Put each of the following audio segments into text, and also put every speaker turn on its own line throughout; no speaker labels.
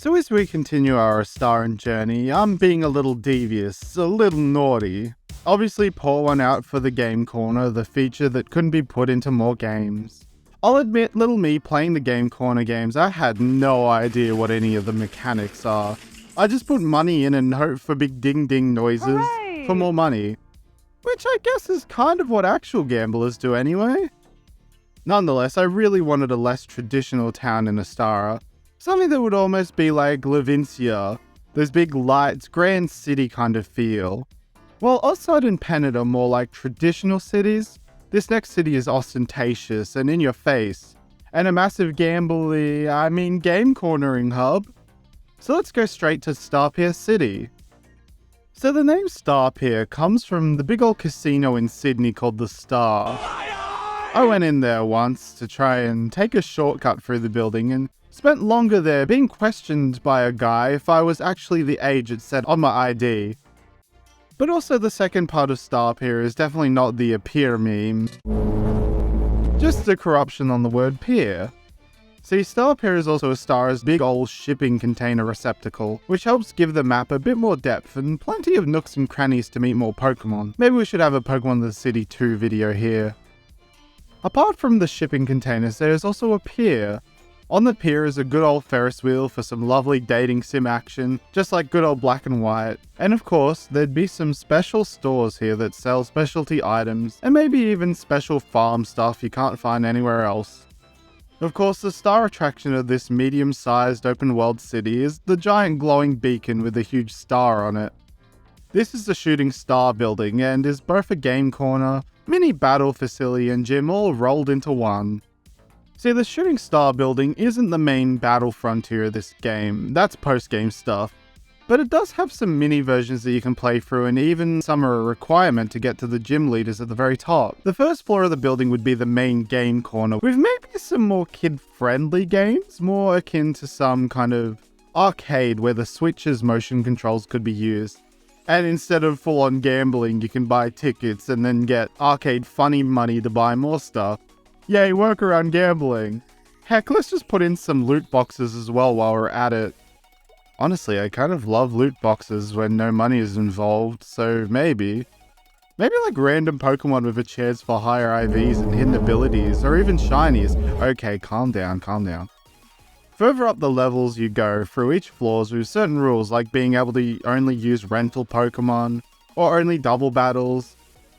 So as we continue our starring journey, I'm being a little devious, a little naughty. Obviously pour one out for the game corner, the feature that couldn't be put into more games. I'll admit, little me playing the game corner games, I had no idea what any of the mechanics are. I just put money in and hope for big ding ding noises.
Hooray!
For more money. Which I guess is kind of what actual gamblers do anyway. Nonetheless, I really wanted a less traditional town in Astara. Something that would almost be like Levincia, those big lights, grand city kind of feel. While Ossard and Pennant are more like traditional cities, this next city is ostentatious and in your face, and a massive game cornering hub. So let's go straight to Starpier City. So the name Starpier comes from the big old casino in Sydney called the Star. I went in there once to try and take a shortcut through the building and spent longer there being questioned by a guy if I was actually the age it said on my ID. But also the second part of Starpier is definitely not the appear meme. Just a corruption on the word peer. See, Starpier is also Astara's big old shipping container receptacle, which helps give the map a bit more depth and plenty of nooks and crannies to meet more Pokemon. Maybe we should have a Pokemon the City 2 video here. Apart from the shipping containers, there is also a pier. On the pier is a good old Ferris wheel for some lovely dating sim action, just like good old Black and White. And of course, there'd be some special stores here that sell specialty items, and maybe even special farm stuff you can't find anywhere else. Of course, the star attraction of this medium-sized open-world city is the giant glowing beacon with a huge star on it. This is the Shooting Star building and is both a game corner, mini battle facility and gym all rolled into one. See, the Shooting Star building isn't the main battle frontier of this game, that's post-game stuff. But it does have some mini versions that you can play through, and even some are a requirement to get to the gym leaders at the very top. The first floor of the building would be the main game corner, with maybe some more kid-friendly games, more akin to some kind of arcade where the Switch's motion controls could be used. And instead of full-on gambling, you can buy tickets and then get arcade funny money to buy more stuff. Yay, work around gambling. Heck, let's just put in some loot boxes as well while we're at it. Honestly, I kind of love loot boxes when no money is involved, so maybe like random Pokemon with a chance for higher IVs and hidden abilities, or even shinies. Okay, calm down. Further up the levels you go, through each floors with certain rules like being able to only use rental Pokemon, or only double battles.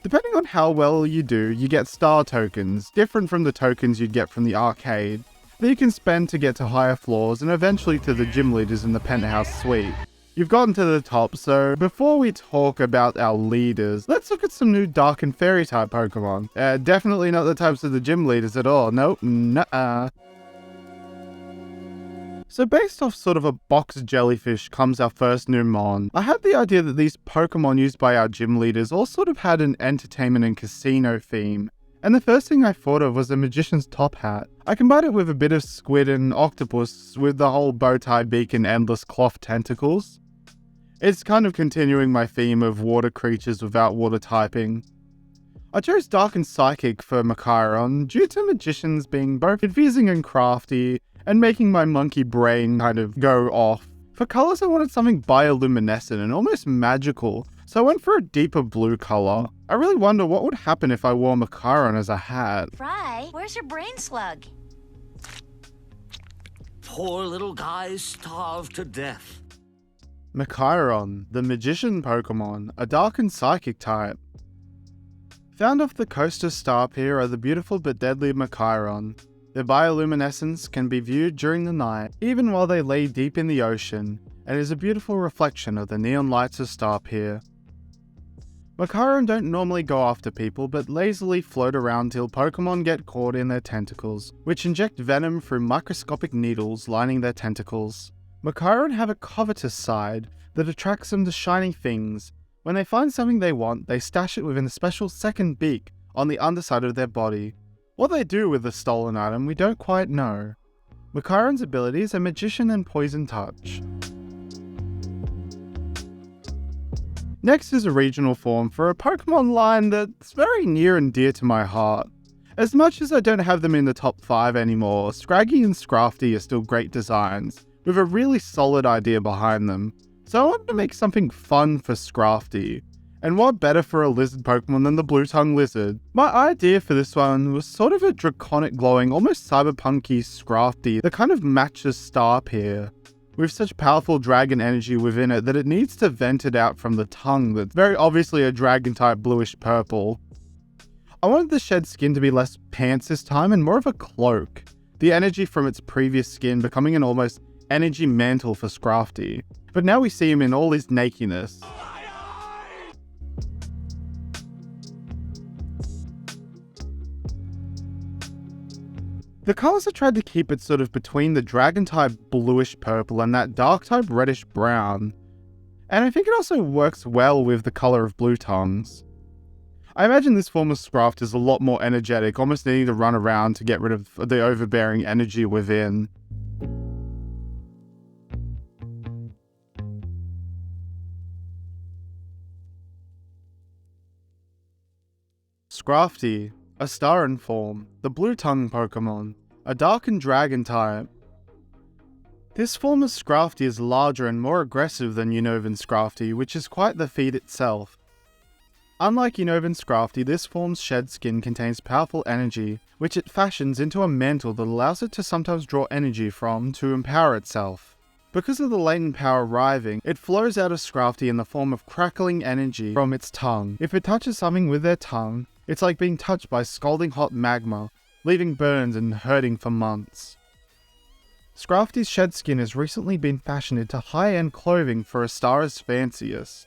Depending on how well you do, you get star tokens, different from the tokens you'd get from the arcade, that you can spend to get to higher floors and eventually to the gym leaders in the penthouse suite. You've gotten to the top, so before we talk about our leaders, let's look at some new Dark and Fairy type Pokemon. Definitely not the types of the gym leaders at all, nope, nuh-uh. So based off sort of a box jellyfish comes our first new Mon. I had the idea that these Pokemon used by our gym leaders all sort of had an entertainment and casino theme. And the first thing I thought of was a magician's top hat. I combined it with a bit of squid and octopus with the whole bow tie beak and endless cloth tentacles. It's kind of continuing my theme of water creatures without water typing. I chose Dark and Psychic for Machiron due to magicians being both confusing and crafty, and making my monkey brain kind of go off. For colours I wanted something bioluminescent and almost magical, so I went for a deeper blue colour. I really wonder what would happen if I wore Machiron as a hat.
Fry, where's your brain slug?
Poor little guy starved to death.
Machiron, the magician Pokemon, a Dark and Psychic type. Found off the coast of Starpier are the beautiful but deadly Machiron. Their bioluminescence can be viewed during the night, even while they lay deep in the ocean, and is a beautiful reflection of the neon lights of Starpier. Machiron don't normally go after people, but lazily float around till Pokemon get caught in their tentacles, which inject venom through microscopic needles lining their tentacles. Machiron have a covetous side that attracts them to shiny things. When they find something they want, they stash it within a special second beak on the underside of their body. What they do with the stolen item, we don't quite know. Machiron's abilities are Magician and Poison Touch. Next is a regional form for a Pokemon line that's very near and dear to my heart. As much as I don't have them in the top 5 anymore, Scraggy and Scrafty are still great designs, with a really solid idea behind them. So I wanted to make something fun for Scrafty. And what better for a lizard Pokemon than the blue-tongue lizard? My idea for this one was sort of a draconic glowing, almost cyberpunky Scrafty that kind of matches Starappear, with such powerful dragon energy within it that it needs to vent it out from the tongue that's very obviously a dragon-type bluish purple. I wanted the shed skin to be less pants this time and more of a cloak, the energy from its previous skin becoming an almost energy mantle for Scrafty. But now we see him in all his nakedness. The colours I tried to keep it sort of between the dragon-type bluish purple and that dark-type reddish brown. And I think it also works well with the colour of blue tongues. I imagine this form of Scraft is a lot more energetic, almost needing to run around to get rid of the overbearing energy within. Scrafty, a Starin form, the blue-tongue Pokemon, a darkened dragon type. This form of Scrafty is larger and more aggressive than Unova Scrafty, which is quite the feat itself. Unlike Unova Scrafty, this form's shed skin contains powerful energy, which it fashions into a mantle that allows it to sometimes draw energy from to empower itself. Because of the latent power arriving, it flows out of Scrafty in the form of crackling energy from its tongue. If it touches something with their tongue, it's like being touched by scalding hot magma, leaving burns and hurting for months. Scrafty's shed skin has recently been fashioned into high-end clothing for Astara's fanciest.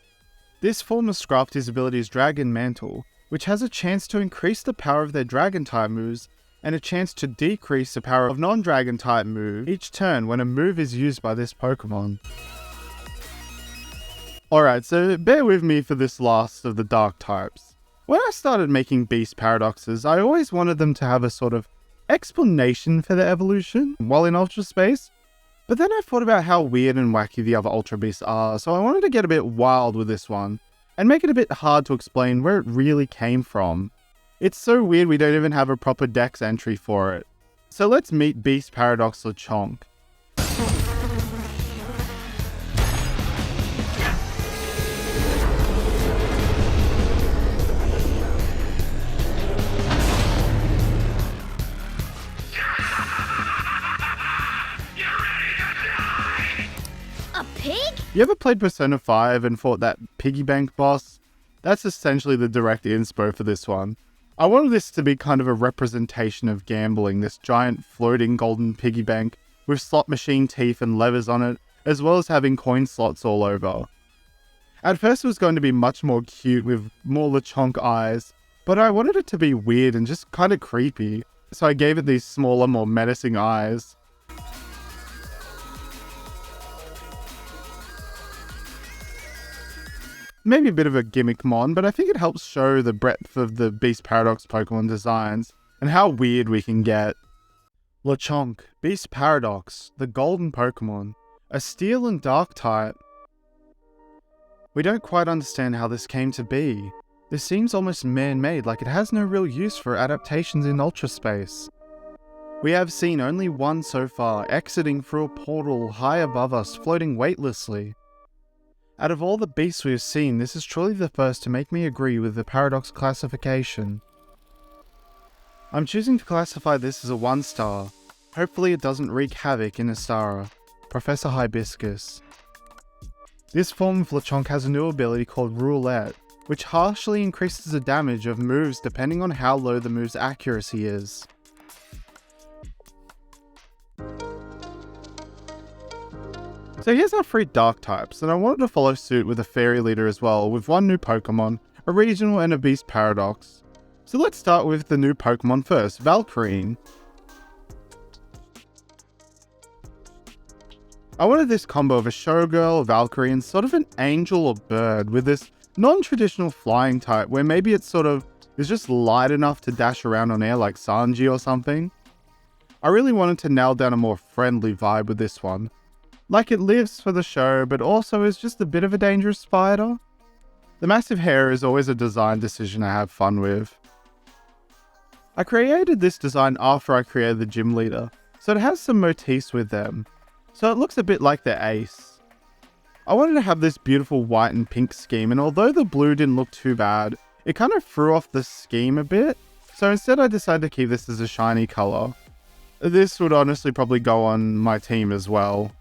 This form of Scrafty's ability is Dragon Mantle, which has a chance to increase the power of their Dragon-type moves and a chance to decrease the power of non-Dragon-type moves each turn when a move is used by this Pokemon. Alright, so bear with me for this last of the Dark types. When I started making Beast Paradoxes, I always wanted them to have a sort of explanation for their evolution while in Ultra Space, but then I thought about how weird and wacky the other Ultra Beasts are, so I wanted to get a bit wild with this one, and make it a bit hard to explain where it really came from. It's so weird we don't even have a proper Dex entry for it. So let's meet Beast Paradox Lechonk. You ever played Persona 5 and fought that piggy bank boss? That's essentially the direct inspo for this one. I wanted this to be kind of a representation of gambling, this giant floating golden piggy bank with slot machine teeth and levers on it, as well as having coin slots all over. At first it was going to be much more cute with more Lechonk eyes, but I wanted it to be weird and just kind of creepy, so I gave it these smaller, more menacing eyes. Maybe a bit of a gimmick mon, but I think it helps show the breadth of the Beast Paradox Pokemon designs, and how weird we can get. Lechonk, Beast Paradox, the golden Pokemon, a Steel and Dark type. We don't quite understand how this came to be. This seems almost man-made, like it has no real use for adaptations in Ultra Space. We have seen only one so far, exiting through a portal high above us, floating weightlessly. Out of all the beasts we have seen, this is truly the first to make me agree with the Paradox classification. I'm choosing to classify this as a 1-star. Hopefully it doesn't wreak havoc in Astara. Professor Hibiscus. This form of Lechonk has a new ability called Roulette, which harshly increases the damage of moves depending on how low the move's accuracy is. So here's our 3 Dark types, and I wanted to follow suit with a Fairy Leader as well, with 1 new Pokemon, a Regional and a Beast Paradox. So let's start with the new Pokemon first, Valkyreen. I wanted this combo of a Showgirl, Valkyrie, and sort of an angel or bird, with this non-traditional flying type, where maybe it sort of is just light enough to dash around on air like Sanji or something. I really wanted to nail down a more friendly vibe with this one. Like it lives for the show, but also is just a bit of a dangerous spider. The massive hair is always a design decision I have fun with. I created this design after I created the gym leader, so it has some motifs with them. so it looks a bit like the ace. I wanted to have this beautiful white and pink scheme, and although the blue didn't look too bad, it kind of threw off the scheme a bit, so instead I decided to keep this as a shiny colour. This would honestly probably go on my team as well.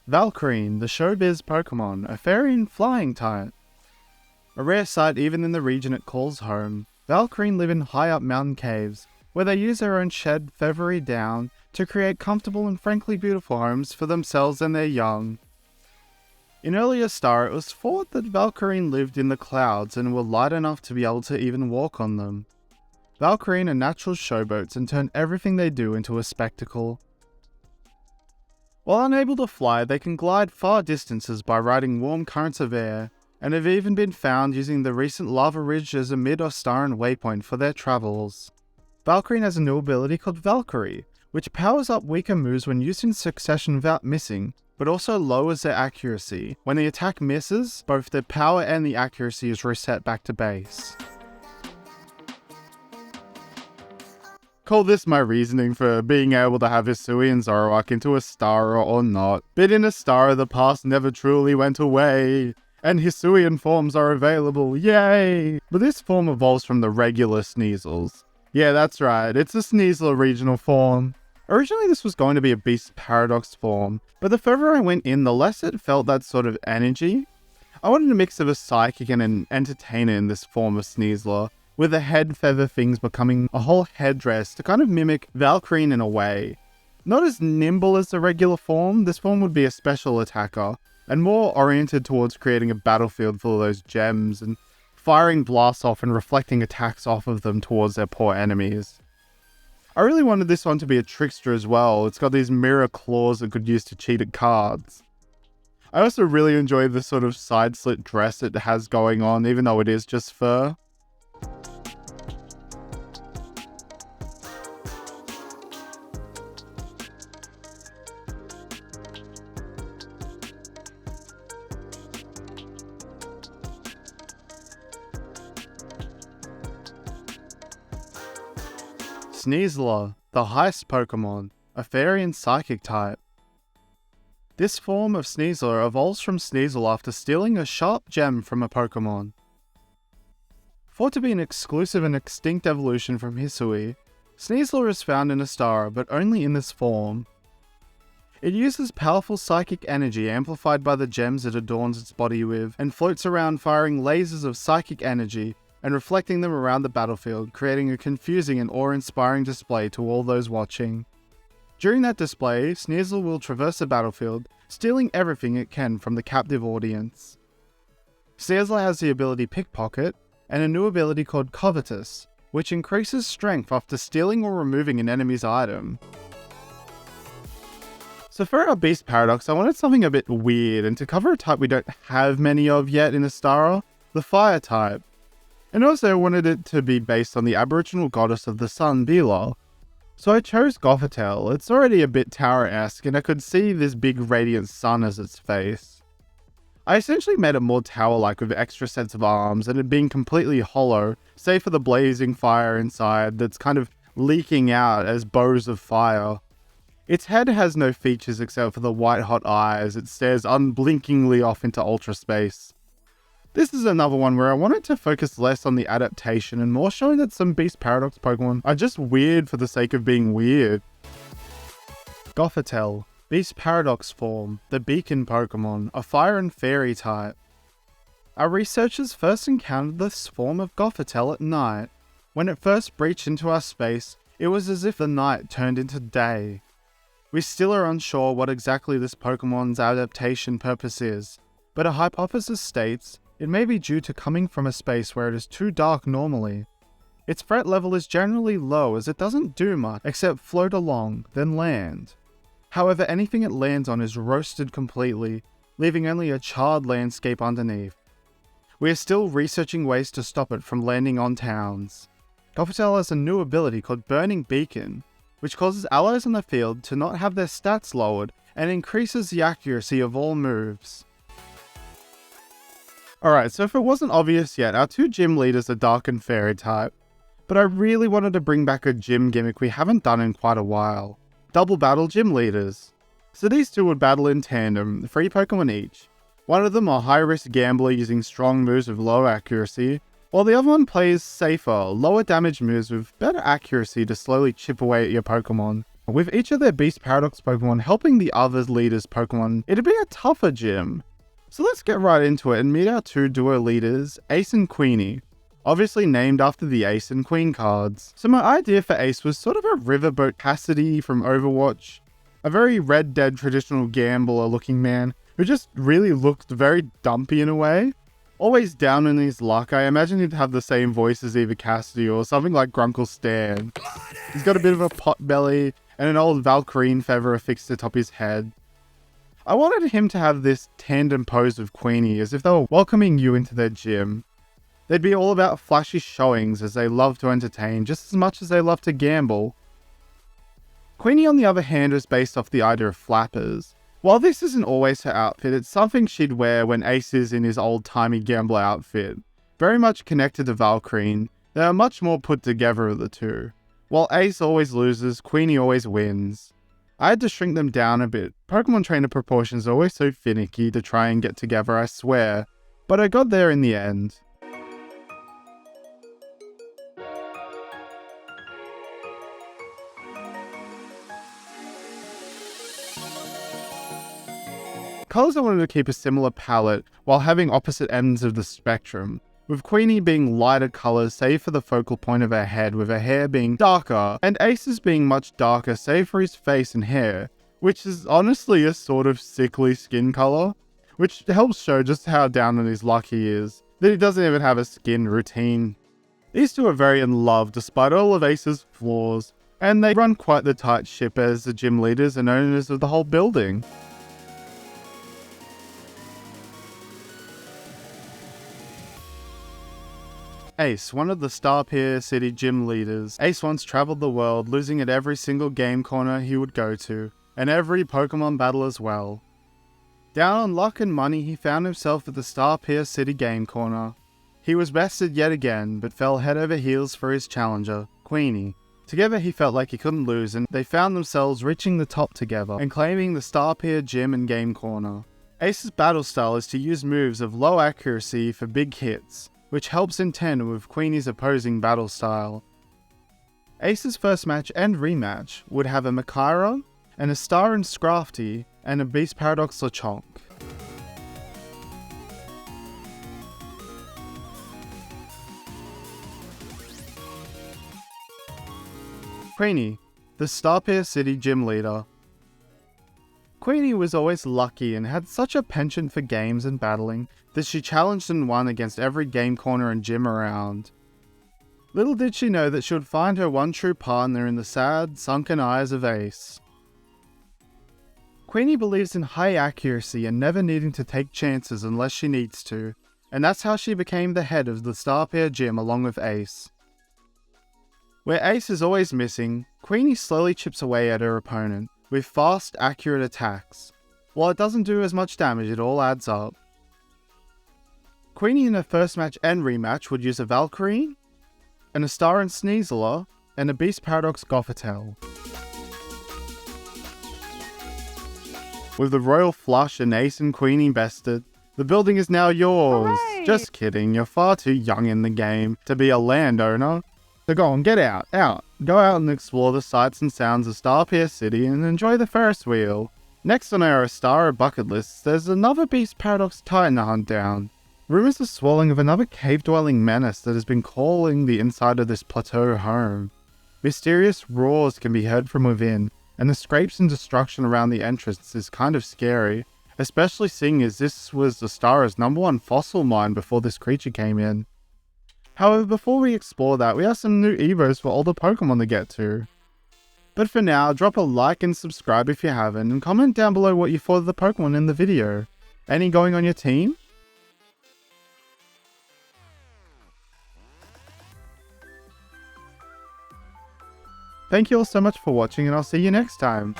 Valkyreen, the showbiz Pokemon, a fairy and flying type. A rare sight even in the region it calls home, Valkyreen live in high up mountain caves, where they use their own shed feathery down to create comfortable and frankly beautiful homes for themselves and their young. In earlier Star, it was thought that Valkyreen lived in the clouds and were light enough to be able to even walk on them. Valkyreen are natural showboats and turn everything they do into a spectacle. While unable to fly, they can glide far distances by riding warm currents of air, and have even been found using the recent lava ridge as a mid or Staran waypoint for their travels. Valkyreen has a new ability called Valkyrie, which powers up weaker moves when used in succession without missing, but also lowers their accuracy. When the attack misses, both the power and the accuracy is reset back to base. Call this my reasoning for being able to have Hisui and Zoroark into Astara or not. But in Astara, the past never truly went away, and Hisuian forms are available, yay! But this form evolves from the regular Sneasels. Yeah, that's right, it's a Sneasel regional form. Originally this was going to be a Beast Paradox form, but the further I went in, the less it felt that sort of energy. I wanted a mix of a Psychic and an Entertainer in this form of Sneasler, with the head feather things becoming a whole headdress to kind of mimic Valkyreen in a way. Not as nimble as the regular form, this form would be a special attacker, and more oriented towards creating a battlefield full of those gems and firing blasts off and reflecting attacks off of them towards their poor enemies. I really wanted this one to be a trickster as well. It's got these mirror claws it could use to cheat at cards. I also really enjoy the sort of side slit dress it has going on, even though it is just fur. Sneasler, the Heist Pokemon, a fairy and psychic type. This form of Sneasler evolves from Sneasel after stealing a sharp gem from a Pokemon. Thought to be an exclusive and extinct evolution from Hisui, Sneasler is found in Astara, but only in this form. It uses powerful psychic energy amplified by the gems it adorns its body with, and floats around firing lasers of psychic energy and reflecting them around the battlefield, creating a confusing and awe-inspiring display to all those watching. During that display, Sneasel will traverse the battlefield, stealing everything it can from the captive audience. Sneasel has the ability Pickpocket, and a new ability called Covetous, which increases strength after stealing or removing an enemy's item. So for our Beast Paradox, I wanted something a bit weird, and to cover a type we don't have many of yet in Astara, the Fire type. And also wanted it to be based on the Aboriginal goddess of the sun, Bila. So I chose Gothitelle. It's already a bit tower-esque, and I could see this big radiant sun as its face. I essentially made it more tower-like with extra sets of arms, and it being completely hollow, save for the blazing fire inside that's kind of leaking out as bows of fire. Its head has no features except for the white-hot eyes it stares unblinkingly off into ultra space. This is another one where I wanted to focus less on the adaptation and more showing that some Beast Paradox Pokemon are just weird for the sake of being weird. Gothitelle, Beast Paradox form, the Beacon Pokemon, a fire and fairy type. Our researchers first encountered this form of Gothitelle at night. When it first breached into our space, it was as if the night turned into day. We still are unsure what exactly this Pokemon's adaptation purpose is, but a hypothesis states it may be due to coming from a space where it is too dark normally. Its threat level is generally low as it doesn't do much except float along, then land. However, anything it lands on is roasted completely, leaving only a charred landscape underneath. We are still researching ways to stop it from landing on towns. Gothitelle has a new ability called Burning Beacon, which causes allies on the field to not have their stats lowered and increases the accuracy of all moves. Alright, so if it wasn't obvious yet, our two gym leaders are Dark and Fairy type, but I really wanted to bring back a gym gimmick we haven't done in quite a while. Double Battle Gym Leaders. So these two would battle in tandem, 3 Pokemon each. One of them a high-risk gambler using strong moves with low accuracy, while the other one plays safer, lower damage moves with better accuracy to slowly chip away at your Pokemon. With each of their Beast Paradox Pokemon helping the other leaders' Pokemon, it'd be a tougher gym. So let's get right into it and meet our 2 duo leaders, Ace and Queenie. Obviously named after the Ace and Queen cards. So my idea for Ace was sort of a Riverboat Cassidy from Overwatch. A very Red Dead traditional gambler looking man who just really looked very dumpy in a way. Always down in his luck. I imagine he'd have the same voice as either Cassidy or something like Grunkle Stan. He's got a bit of a pot belly and an old Valkyreen feather affixed atop his head. I wanted him to have this tandem pose with Queenie as if they were welcoming you into their gym. They'd be all about flashy showings as they love to entertain just as much as they love to gamble. Queenie on the other hand is based off the idea of flappers. While this isn't always her outfit, it's something she'd wear when Ace is in his old-timey gambler outfit. Very much connected to Valkyreen, they are much more put together of the two. While Ace always loses, Queenie always wins. I had to shrink them down a bit. Pokemon trainer proportions are always so finicky to try and get together, I swear. But I got there in the end. Colours I wanted to keep a similar palette while having opposite ends of the spectrum, with Queenie being lighter colours save for the focal point of her head with her hair being darker, and Ace's being much darker save for his face and hair, which is honestly a sort of sickly skin colour, which helps show just how down on his luck he is, that he doesn't even have a skin routine. These two are very in love despite all of Ace's flaws, and they run quite the tight ship as the gym leaders and owners of the whole building. Ace, one of the Scarlet City gym leaders. Ace once travelled the world, losing at every single game corner he would go to, and every Pokemon battle as well. Down on luck and money, he found himself at the Scarlet City game corner. He was bested yet again, but fell head over heels for his challenger, Queenie. Together he felt like he couldn't lose, and they found themselves reaching the top together, and claiming the Scarlet gym and game corner. Ace's battle style is to use moves of low accuracy for big hits, which helps in tandem with Queenie's opposing battle style. Ace's first match and rematch would have a Makyra, and a Star and Scrafty, and a Beast Paradox Lechonk. Queenie, the Scarlet City gym leader. Queenie was always lucky and had such a penchant for games and battling that she challenged and won against every game corner and gym around. Little did she know that she would find her one true partner in the sad, sunken eyes of Ace. Queenie believes in high accuracy and never needing to take chances unless she needs to, and that's how she became the head of the Scarlet gym along with Ace. Where Ace is always missing, Queenie slowly chips away at her opponent with fast, accurate attacks. While it doesn't do as much damage, it all adds up. Queenie in her first match and rematch would use a Valkyreen, and a Star and Sneasler, and a Beast Paradox Gothitelle. With the Royal Flush and Ace and Queenie bested, the building is now yours.
Hooray!
Just kidding, you're far too young in the game to be a landowner. So go on, get out. Go out and explore the sights and sounds of Scarlet City and enjoy the Ferris wheel. Next on our Astara bucket list, there's another Beast Paradox Titan to hunt down. Rumours are swirling of another cave-dwelling menace that has been calling the inside of this plateau home. Mysterious roars can be heard from within, and the scrapes and destruction around the entrance is kind of scary, especially seeing as this was Astara's #1 fossil mine before this creature came in. However, before we explore that, we have some new evos for all the Pokemon to get to. But for now, drop a like and subscribe if you haven't, and comment down below what you thought of the Pokemon in the video. Any going on your team? Thank you all so much for watching, and I'll see you next time.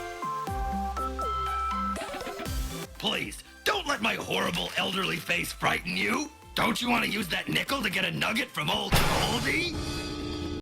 Please, don't let my horrible elderly face frighten you. Don't you want to use that nickel to get a nugget from old Goldie?